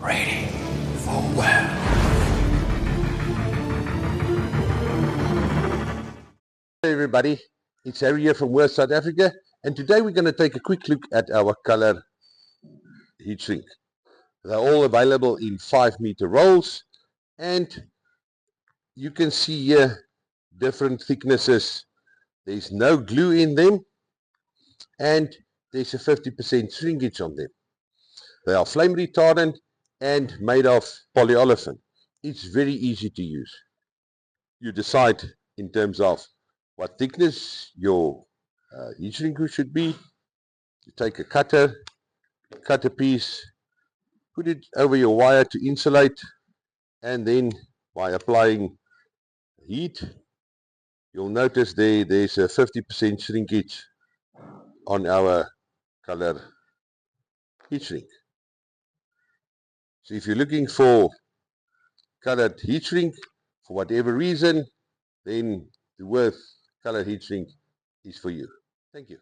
Ready for wear. Hey everybody, it's Harry here from Worth, South Africa, and today we're going to take a quick look at our color heat shrink. They're all available in 5-meter rolls, and you can see here different thicknesses. There's no glue in them, and there's a 50% shrinkage on them. They are flame retardant and made of polyolefin. It's very easy to use. You decide in terms of what thickness your heat shrink should be. You take a cutter, cut a piece, put it over your wire to insulate, and then by applying heat, you'll notice there's a 50% shrinkage on our color heat shrink. So if you're looking for colored heat shrink for whatever reason, then the Worth color heat shrink is for you. Thank you.